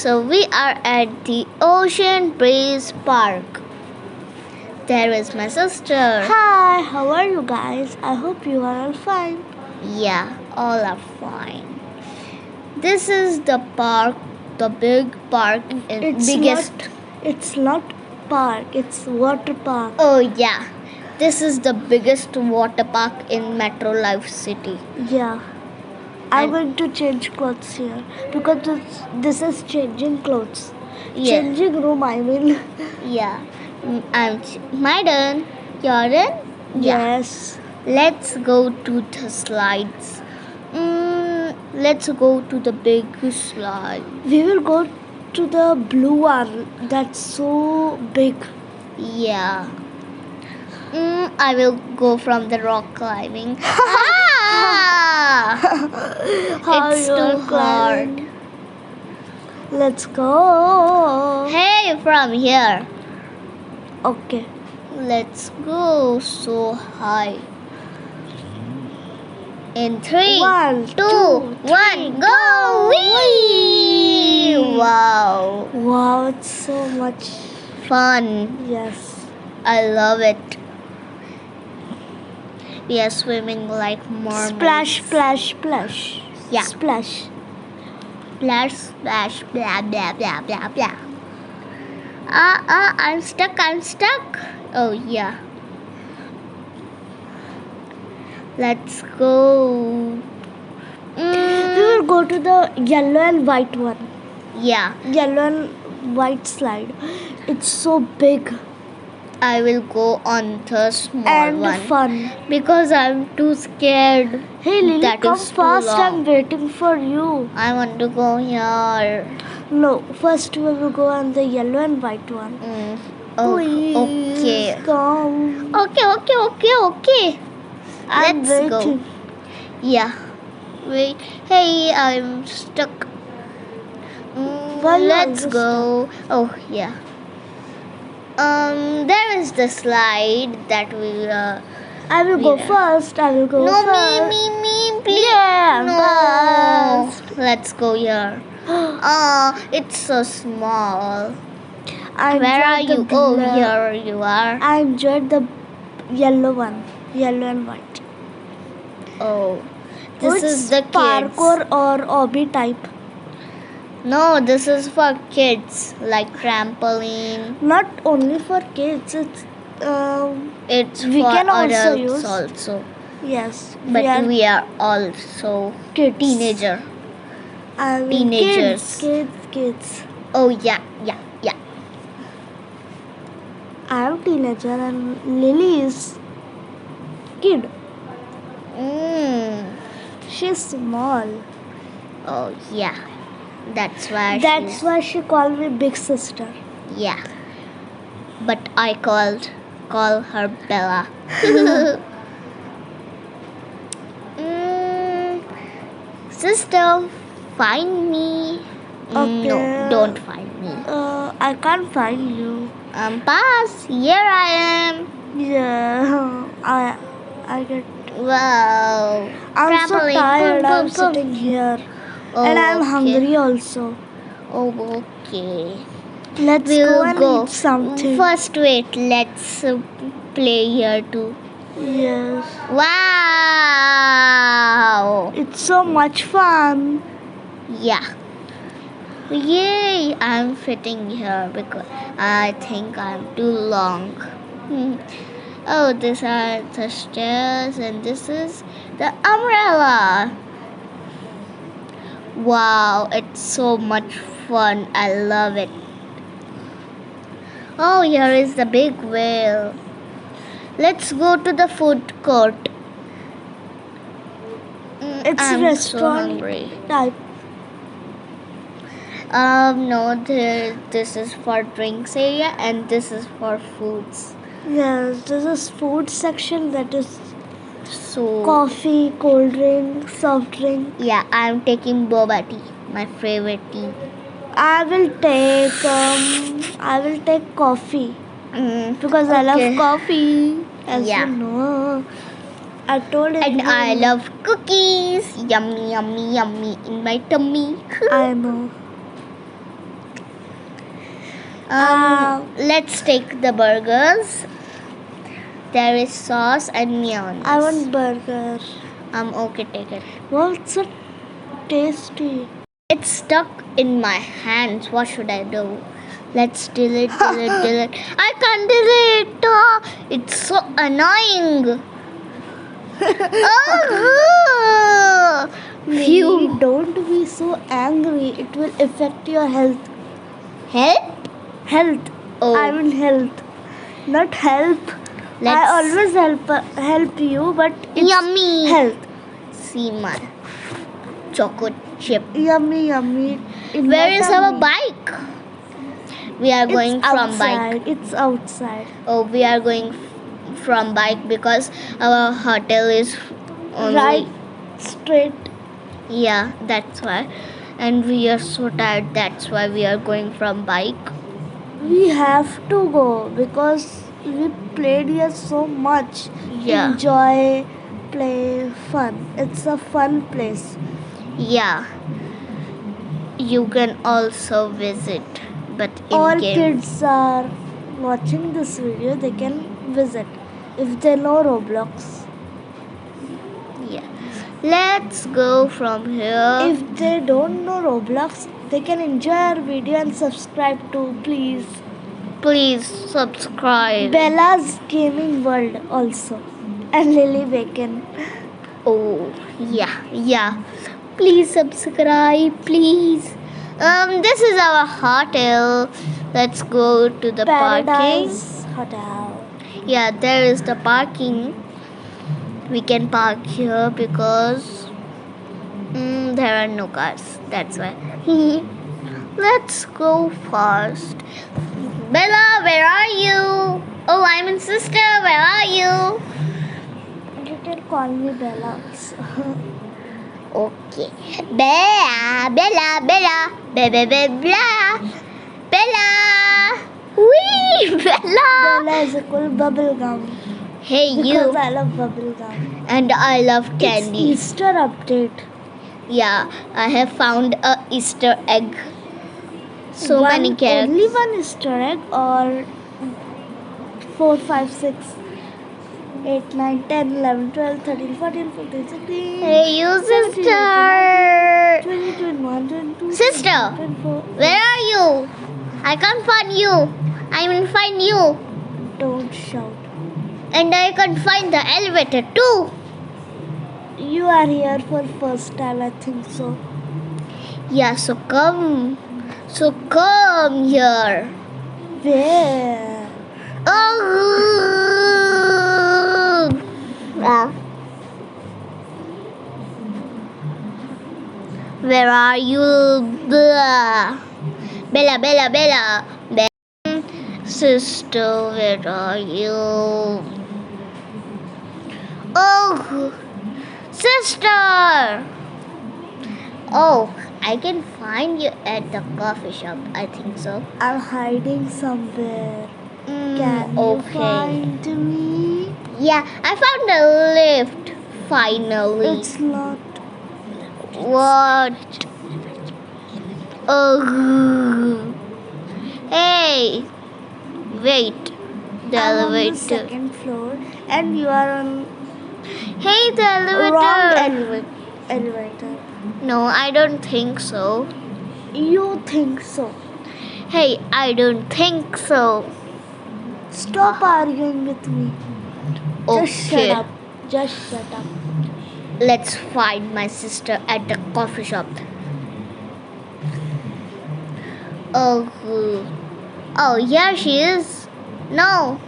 So we are at the Ocean Breeze Park. There is my sister. Hi, how are you guys? I hope you are all fine. Yeah, all are fine. This is the park, the big park, biggest. It's not park. It's water park. Oh yeah, this is the biggest water park in Metro Life City. Yeah. I'm And- going to change clothes here because this is changing clothes. Yeah. Changing room, I mean. Yeah, I'm my turn. Your turn? Yeah. Yes. Let's go to the slides. Let's go to the big slide. We will go to the blue one. That's so big. Yeah. I will go from the rock climbing. Ah! How It's you are too hard. climbing. Let's go. Hey, from here. Okay. Let's go so high. In 3, One, 2, two, 1, go! Whee! Wow. Wow, it's so much. Fun. Yes. I love it. We are swimming like mermaids. Splash, splash, splash. Yeah. Splash. Splash, splash, blah, blah, blah, blah, blah. I'm stuck. Oh, yeah. Let's go. We will go to the yellow and white one. Yeah, Yellow and white slide. It's so big I will go on the small and one. fun. Because I'm too scared. Hey Lily, That come is too fast. long. I'm waiting for you. I want to go here. No, first we will go on the yellow and white one. Oh, Please okay. come. Okay. I'm Let's go. waiting. Yeah. Wait. Hey, I'm stuck. Why you Let's always go. Oh, yeah. There is the slide that we. I will go Yeah. first. I will go No, first. me, please. Yeah, No. first. Let's go here. It's so small. I Where are enjoyed you? the Oh, blur. here you are. I enjoyed the yellow one, yellow and white. Oh, this It's is the kids. parkour or obby type. No, this is for kids, like trampoline. Not only for kids. It's We for can also adults use. also. Yes, But we are also kids. teenager. I mean, teenagers. Kids. Oh yeah. I am teenager and Lily is kid. She's small. Oh yeah. That's why. That's why she called me big sister. Yeah. But I call her Bella. Sister, find me. Okay. No, don't find me. I can't find you. Pass. Here I am. Yeah, I get. Wow. I'm so Trampoline. tired. Boom, I'm boom, boom. sitting here, Oh, and I'm okay. hungry also. Oh, okay. Let's go and eat something. First, wait. Let's play here too. Yes, Wow. it's so much fun. Yeah. Yay! I'm fitting here because I think I'm too long. Oh, these are the stairs and this is the umbrella. Wow, it's so much fun. I love it. Oh, here is the big whale. Let's go to the food court. It's I'm so restaurant hungry. type. No, this is for drinks area and this is for foods. Yes, this is food section. That is So coffee, cold drink, soft drink. yeah, I'm taking boba tea, my favorite tea. I will take coffee because I love Okay. coffee. As Yeah. you know, I told And you. I love cookies. Yummy in my tummy. I know. Let's take the burgers. There is sauce and mayonnaise. I want burger. Okay, take it. Well, it's so tasty. It's stuck in my hands. What should I do? Let's delete. I can't delete. It's so annoying. Oh, Maybe don't be so angry. It will affect your health. Help? Health. Oh. I mean health, not help. Let's- I always help you, but it's Yummy. health. See my chocolate chip. Yummy, yummy. It's Where not is our yummy. bike? We are going It's from bike. outside. It's outside. Oh, we are going from bike because our hotel is only. Right, straight. Yeah, that's why. And we are so tired. That's why we are going from bike. We have to go because we played here so much. Yeah. Enjoy, play, fun. It's a fun place. Yeah. You can also visit, but in All game. kids are watching this video. They can visit if they know Roblox. Yeah. Let's go from here. If they don't know Roblox, they can enjoy our video and subscribe to, please. Please subscribe. Bella's Gaming World also, and Lily Bacon. Oh, yeah. Please subscribe, please. This is our hotel. Let's go to the parking. Paradise Hotel. Yeah, there is the parking. We can park here because there are no cars. That's why. Let's go fast. Bella, where are you? Oh, I'm in sister. Where are you? You can call me Bella. Okay. Bella. Bella. Bella. Wee, Bella. Bella is a cool bubble gum. Hey, Because you. I love bubble gum. And I love candy. It's Easter update. Yeah, I have found a Easter egg. So One- many carrots. Only one Easter egg or 4, 5, 6, 8, 9, 10, 11, 12, 13, 14, 15, 16. Hey, you 17, sister. 20, 21, 22, Sister, 24. where are you? I can't find you. I will find you. Don't shout. And I can't find the elevator too. You are here for first time, I think so. Yeah, so come. So come here. Where? Oh. Ah. Where are you? Bella. Bella. Sister, where are you? Oh, sister. Oh, I can find you at the coffee shop. I think so. I'm hiding somewhere. Can okay. you find me? Yeah, I found a lift. Finally. It's not. What? Oh. Hey. Wait. The I'm on the elevator. second floor, and you are on Hey, the elevator. wrong elevator. No, I don't think so. You think so? Hey, I don't think so. Stop arguing with me. Just Okay. shut up. Just shut up. Let's find my sister at the coffee shop. Oh, here she is. No,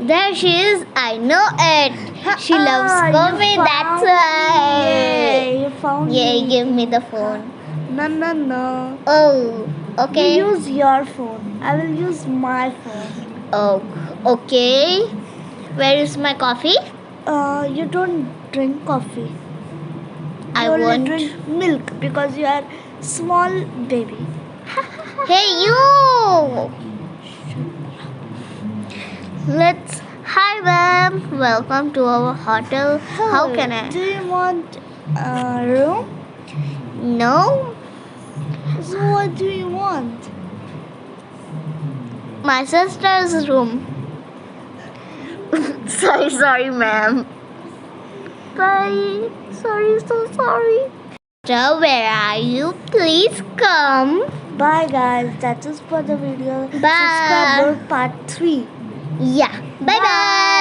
there she is. I know it. She loves You coffee. found That's me. why. Yay, you found Yay, me. give me the phone. No. Oh, okay. You use your phone. I will use my phone. Oh, okay. Where is my coffee? You don't drink coffee. I You only want. drink milk because you are small baby. Hey, you! Hi, ma'am. Welcome to our hotel. How can I? Do you want a room? No? So what do you want? my sister's room. Sorry, ma'am. Bye. Sorry, so sorry. So, where are you? Please come. Bye guys, that is for the video. Bye. Subscribe for part 3. Yeah. Bye bye.